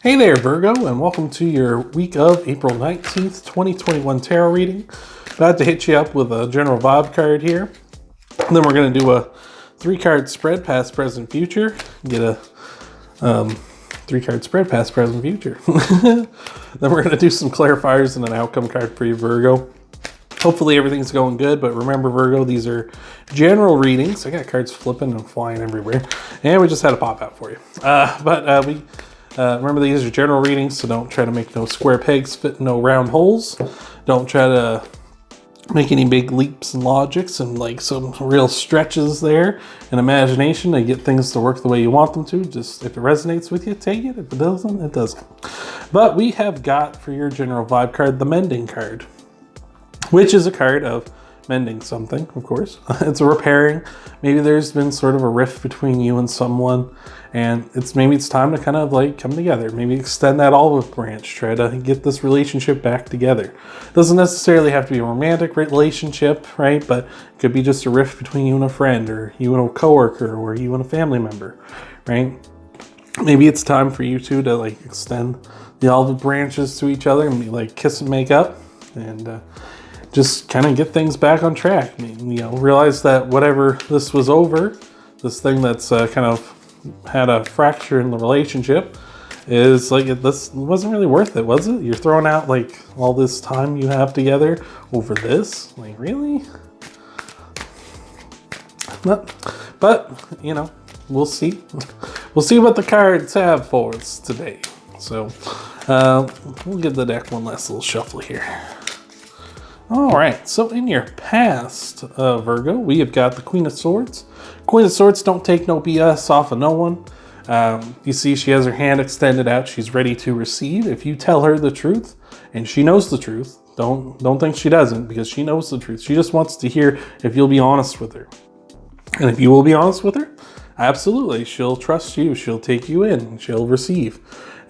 Hey there, Virgo, and welcome to your week of April 19th, 2021 tarot reading. About to hit you up with a general vibe card here. And then we're going to do a 3-card spread, past, present, future. Get a 3-card spread, past, present, future. Then we're going to do some clarifiers and an outcome card for you, Virgo. Hopefully everything's going good, but remember, Virgo, these are general readings. I got cards flipping and flying everywhere. And we just had a pop out for you. Remember, these are general readings, so don't try to make no square pegs fit no round holes. Don't try to make any big leaps and logics and like some real stretches there in imagination to get things to work the way you want them to. Just if it resonates with you, take it. If it doesn't, it doesn't. But we have got for your general vibe card, the Mending card, which is a card of mending something, of course. It's a repairing. Maybe there's been sort of a rift between you and someone, and maybe it's time to kind of like come together. Maybe extend that olive branch. Try to get this relationship back together. Doesn't necessarily have to be a romantic relationship, right? But it could be just a rift between you and a friend, or you and a coworker, or you and a family member, right? Maybe it's time for you two to like extend the olive branches to each other and be like kiss and make up, and just kind of get things back on track. I mean, realize that whatever this was over, this thing that's kind of had a fracture in the relationship, is like, this wasn't really worth it, was it? You're throwing out like all this time you have together over this? Like, really? But we'll see. We'll see what the cards have for us today. So we'll give the deck one last little shuffle here. All right, so in your past, Virgo, we have got the Queen of Swords. Queen of Swords don't take no BS off of no one. You see she has her hand extended out. She's ready to receive. If you tell her the truth, and she knows the truth, don't think she doesn't, because she knows the truth. She just wants to hear if you'll be honest with her. And if you will be honest with her, absolutely, she'll trust you. She'll take you in. She'll receive.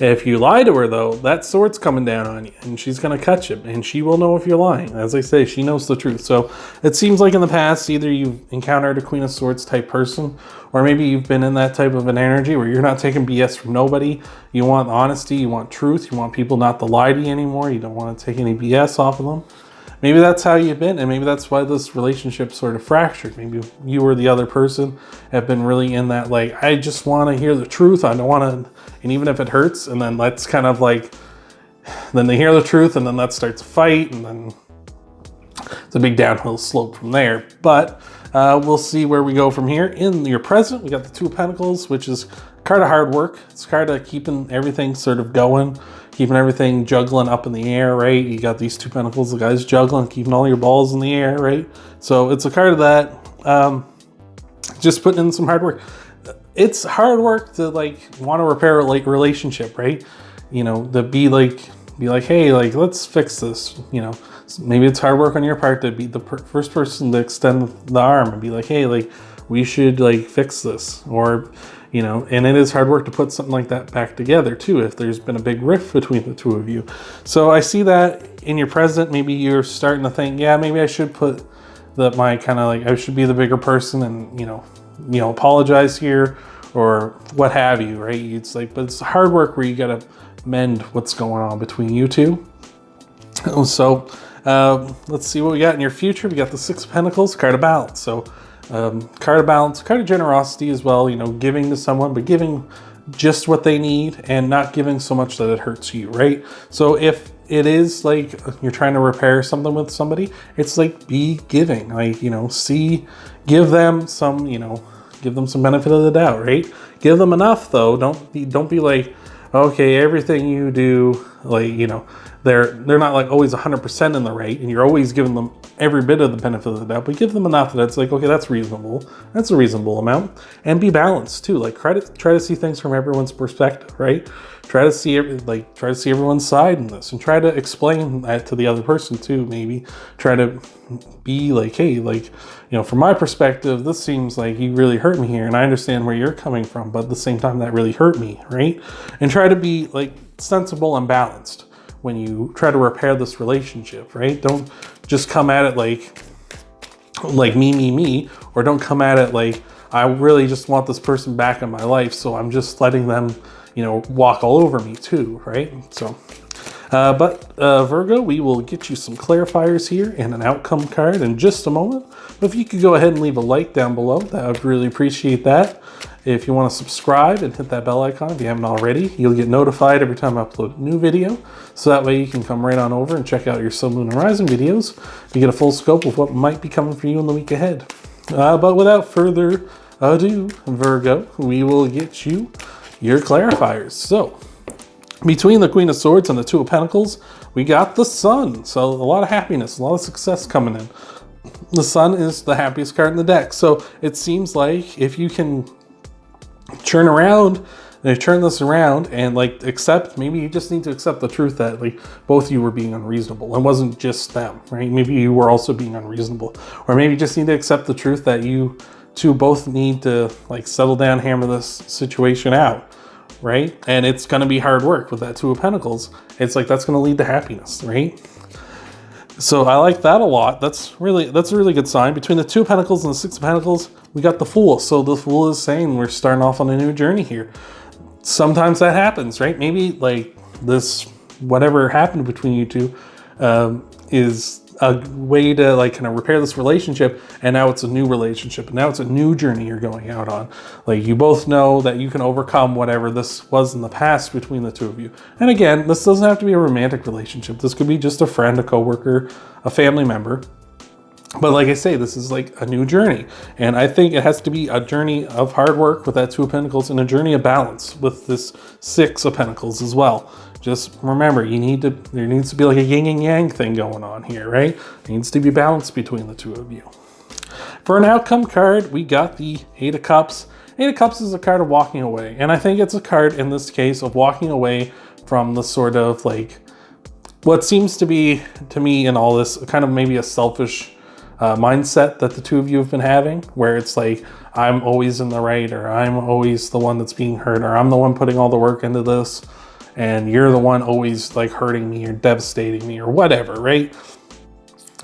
If you lie to her, though, that sword's coming down on you, and she's going to cut you, and she will know if you're lying. As I say, she knows the truth. So it seems like in the past, either you've encountered a Queen of Swords type person, or maybe you've been in that type of an energy where you're not taking BS from nobody. You want honesty, you want truth, you want people not to lie to you anymore. You don't want to take any BS off of them. Maybe that's how you've been, and maybe that's why this relationship sort of fractured. Maybe you or the other person have been really in that, like, I just want to hear the truth. I don't want to, and even if it hurts, and then let's kind of like, then they hear the truth, and then that starts a fight, and then it's a big downhill slope from there. But we'll see where we go from here. In your present, we got the Two of Pentacles, which is a card of hard work. It's a card of keeping everything sort of going, keeping everything juggling up in the air, right? You got these Two Pentacles, the guy's juggling, keeping all your balls in the air, right? So it's a card of that. Just putting in some hard work. It's hard work to like want to repair a like relationship, right? To be like, hey, like, let's fix this. Maybe it's hard work on your part to be the first person to extend the arm and be like, hey, like, we should like fix this, or and it is hard work to put something like that back together too, if there's been a big rift between the two of you. So I see that in your present. Maybe you're starting to think, yeah, maybe I should put my kind of like, I should be the bigger person and apologize here, or what have you, right? It's like, but it's hard work where you gotta mend what's going on between you two. So let's see what we got in your future. We got the Six of Pentacles, card of balance. So card of balance, card of generosity as well, giving to someone, but giving just what they need and not giving so much that it hurts you, right? So if it is like you're trying to repair something with somebody, it's like, be giving, like, give them some, give them some benefit of the doubt, right? Give them enough though. Don't be like, okay, everything you do, like, they're not like always 100% in the right, and you're always giving them every bit of the benefit of the doubt, but give them enough that it's like, okay, that's reasonable. That's a reasonable amount. And be balanced too. Like, try to see things from everyone's perspective, right? Try to see everyone's side in this, and try to explain that to the other person too. Maybe try to be like, hey, like, from my perspective, this seems like you really hurt me here, and I understand where you're coming from, but at the same time, that really hurt me, right? And try to be like sensible and balanced when you try to repair this relationship, right? Don't just come at it like me, or don't come at it like, I really just want this person back in my life, so I'm just letting them, you know, walk all over me too, right? So, Virgo, we will get you some clarifiers here and an outcome card in just a moment. But if you could go ahead and leave a like down below, that would really appreciate that. If you want to subscribe and hit that bell icon if you haven't already, you'll get notified every time I upload a new video. So that way you can come right on over and check out your Sun, Moon, and Rising videos. You get a full scope of what might be coming for you in the week ahead. But without further ado, Virgo, we will get you your clarifiers. So, between the Queen of Swords and the Two of Pentacles, we got the Sun. So a lot of happiness, a lot of success coming in. The Sun is the happiest card in the deck. So it seems like if you can turn this around and like accept, maybe you just need to accept the truth that like both of you were being unreasonable. It wasn't just them, right? Maybe you were also being unreasonable. Or maybe you just need to accept the truth that you two both need to like settle down, hammer this situation out, right? And it's going to be hard work with that Two of Pentacles. It's like that's going to lead to happiness, right? So I like that a lot. That's a really good sign. Between the Two of Pentacles and the Six of Pentacles, we got the Fool. So the Fool is saying we're starting off on a new journey here. Sometimes that happens, right? Maybe like this, whatever happened between you two, is a way to like kind of repair this relationship, and now it's a new relationship, and now it's a new journey you're going out on. Like you both know that you can overcome whatever this was in the past between the two of you. And again, this doesn't have to be a romantic relationship. This could be just a friend, a coworker, a family member. But like I say, this is like a new journey. And I think it has to be a journey of hard work with that Two of Pentacles and a journey of balance with this Six of Pentacles as well. Just remember, there needs to be like a yin and yang thing going on here, right? There needs to be balance between the two of you. For an outcome card, we got the Eight of Cups. Eight of Cups is a card of walking away. And I think it's a card in this case of walking away from the sort of like, what seems to be, to me in all this, kind of maybe a selfish mindset that the two of you have been having, where it's like, I'm always in the right, or I'm always the one that's being hurt, or I'm the one putting all the work into this, and you're the one always like hurting me or devastating me or whatever, right?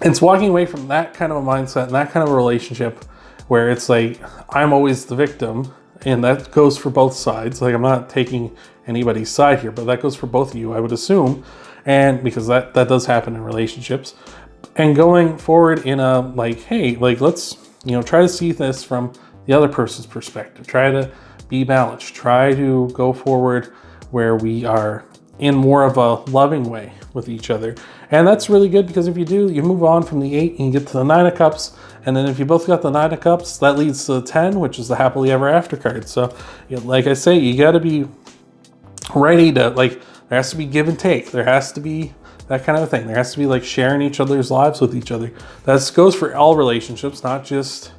It's walking away from that kind of a mindset and that kind of a relationship where it's like, I'm always the victim, and that goes for both sides. Like I'm not taking anybody's side here, but that goes for both of you, I would assume. And because that does happen in relationships. And going forward in a like, hey, like let's, try to see this from the other person's perspective. Try to be balanced. Try to go forward where we are in more of a loving way with each other. And that's really good because if you do, you move on from the 8 and you get to the 9 of Cups. And then if you both got the 9 of Cups, that leads to the 10, which is the happily ever after card. So like I say, you got to be ready to like, there has to be give and take. There has to be that kind of a thing. There has to be like sharing each other's lives with each other. That goes for all relationships, not just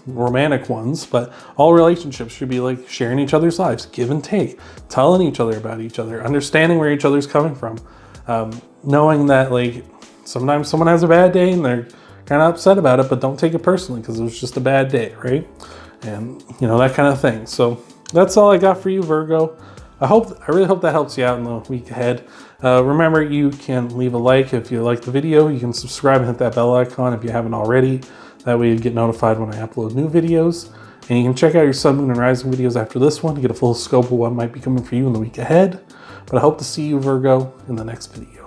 romantic ones, but all relationships should be like sharing each other's lives, give and take, telling each other about each other, understanding where each other's coming from, knowing that like sometimes someone has a bad day and they're kind of upset about it, but don't take it personally because it was just a bad day, right? And that kind of thing. So that's all I got for you, Virgo. I really hope that helps you out in the week ahead. Remember, you can leave a like if you like the video. You can subscribe and hit that bell icon if you haven't already. That way you get notified when I upload new videos. And you can check out your Sun, Moon, and Rising videos after this one to get a full scope of what might be coming for you in the week ahead. But I hope to see you, Virgo, in the next video.